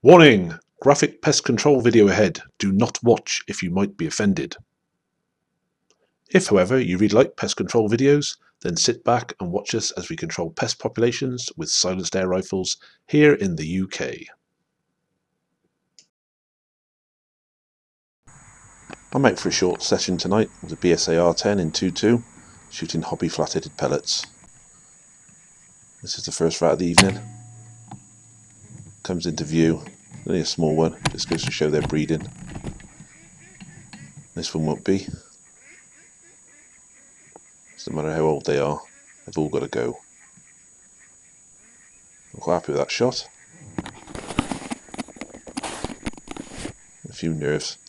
Warning! Graphic pest control video ahead. Do not watch if you might be offended. If, however, you really like pest control videos, then sit back and watch us as we control pest populations with silenced air rifles here in the UK. I'm out for a short session tonight with a B.S.A R10 in 2.2, shooting hobby flat-headed pellets. This is the first rat of the evening. Comes into view, only a small one, just goes to show they're breeding. This one won't be. Doesn't matter how old they are, they've all got to go. I'm quite happy with that shot. A few nerves.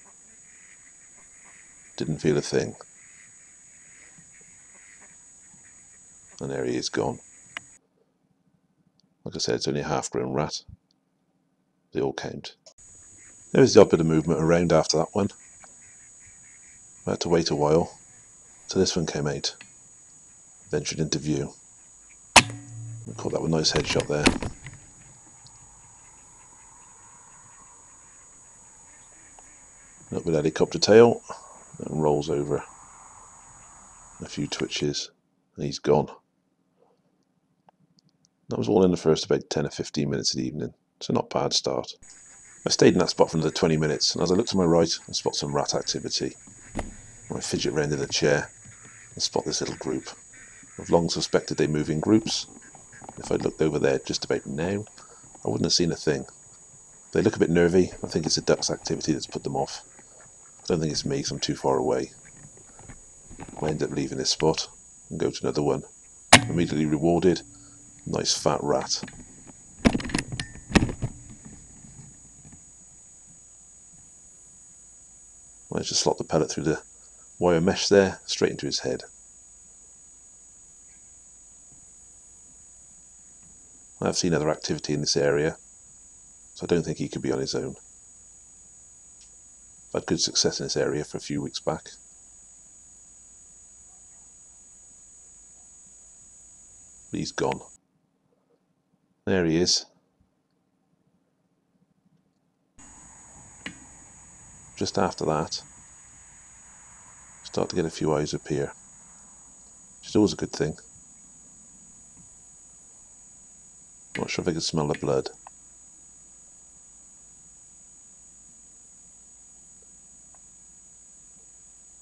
Didn't feel a thing. And there he is gone. Like I said, it's only a half-grown rat. They all count. There was the odd bit of movement around after that one. I had to wait a while till this one came out. Ventured into view. I caught that with a nice headshot there. A little bit of helicopter tail and rolls over. A few twitches and he's gone. That was all in the first about 10 or 15 minutes of the evening, so not a bad start. I stayed in that spot for another 20 minutes, and as I look to my right, I spot some rat activity. I fidget round in a chair and spot this little group. I've long suspected they move in groups. If I'd looked over there just about now, I wouldn't have seen a thing. They look a bit nervy. I think it's the ducks' activity that's put them off. I don't think it's me, because I'm too far away. I end up leaving this spot and go to another one. Immediately rewarded. Nice fat rat. Managed to slot the pellet through the wire mesh there, straight into his head. I have seen other activity in this area, so I don't think he could be on his own. I've had good success in this area for a few weeks back. But he's gone. There he is. Just after that, start to get a few eyes appear, which is always a good thing. Not sure if I can smell the blood.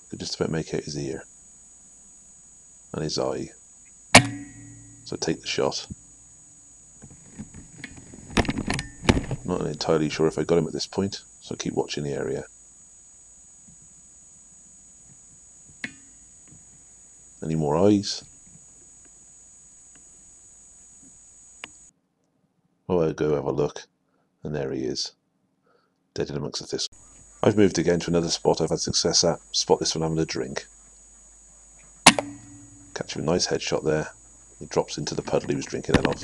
Could just about make out his ear and his eye. So take the shot. Not entirely sure if I got him at this point, so keep watching the area. Any more eyes? Oh, I'll go have a look, and there he is, dead in amongst the thistle. I've moved again to another spot I've had success at. Spot this one having a drink. Catch him a nice headshot there. He drops into the puddle he was drinking out of.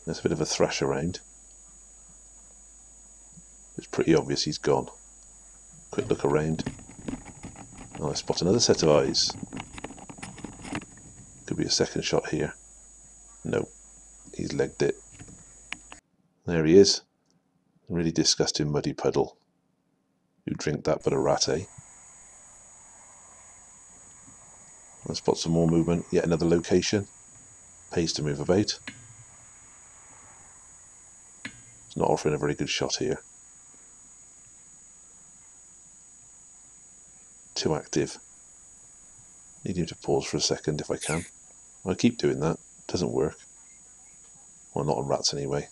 There's a bit of a thrash around. It's pretty obvious he's gone. Quick look around. Oh, I spot another set of eyes. Could be a second shot here. No, he's legged it. There he is. A really disgusting muddy puddle. Who'd drink that but a rat, eh? I spot some more movement, yet another location. Pays to move about. It's not offering a very good shot here. Too active. Need him to pause for a second if I can. I keep doing that. Doesn't work. Well, not on rats anyway.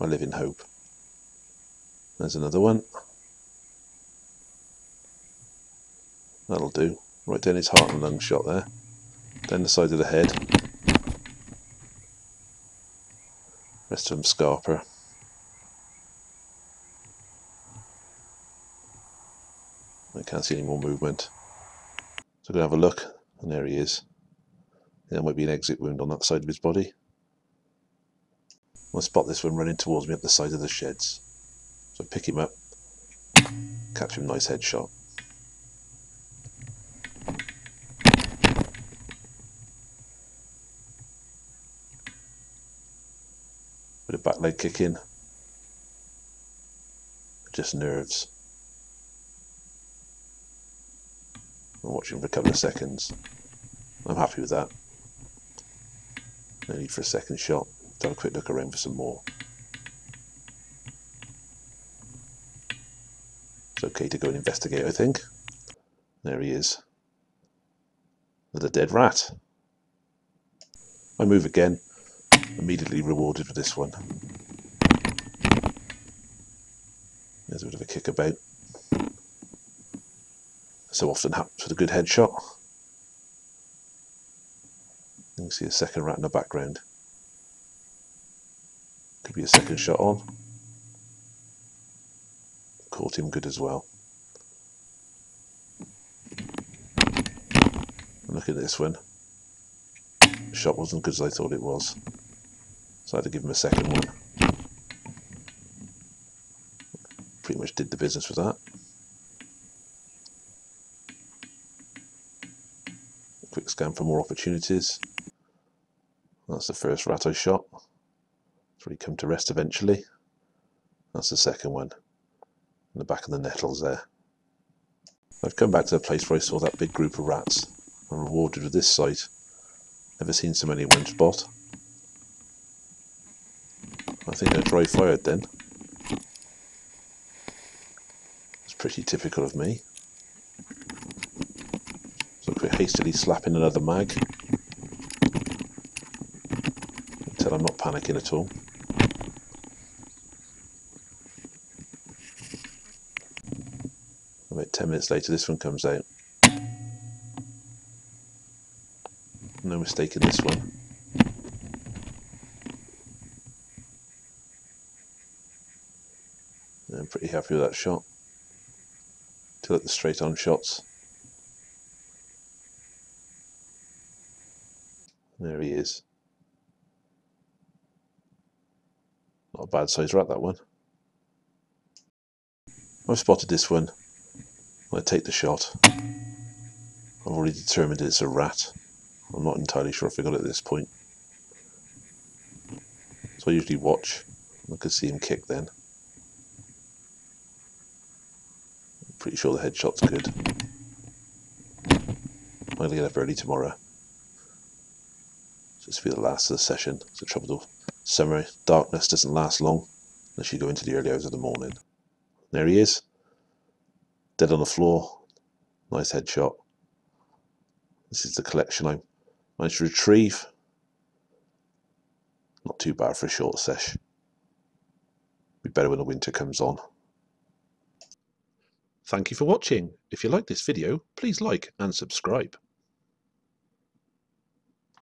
I live in hope. There's another one. That'll do. Right down his heart and lung shot there. Down the side of the head. Rest of them scarper. I can't see any more movement. So I'm going to have a look, and there he is. There might be an exit wound on that side of his body. I'll spot this one running towards me up the side of the sheds. So I pick him up, catch him, nice headshot. the back leg kick in. Just nerves. I'm watching for a couple of seconds. I'm happy with that. No need for a second shot. Have a quick look around for some more. It's okay to go and investigate, I think. There he is. With a dead rat. I move again. Immediately rewarded with this one. There's a bit of a kickabout. So often happens with a good headshot. You can see a second rat in the background. Could be a second shot on. Caught him good as well. And look at this one. The shot wasn't good as I thought it was. So I had to give him a second one. Pretty much did the business with that. A quick scan for more opportunities. That's the first rat I shot. It's really come to rest eventually. That's the second one. In the back of the nettles there. I've come back to the place where I saw that big group of rats. I'm rewarded with this sight. Never seen so many in one spot. I think I dry fired then. It's pretty typical of me. So quick hastily slapping another mag. Until I'm not panicking at all. About 10 minutes later this one comes out. No mistake in this one. I'm pretty happy with that shot. To look at the straight on shots. There he is. Not a bad size rat, that one. I've spotted this one. I take the shot. I've already determined it's a rat. I'm not entirely sure if I got it at this point. So I usually watch. I could see him kick then. I'm pretty sure the headshot's good. I'm going to get up early tomorrow. So this will be the last of the session. It's the trouble with summer. Darkness doesn't last long unless you go into the early hours of the morning. There he is. Dead on the floor. Nice headshot. This is the collection I managed to retrieve. Not too bad for a short sesh. Be better when the winter comes on. Thank you for watching. If you like this video, please like and subscribe.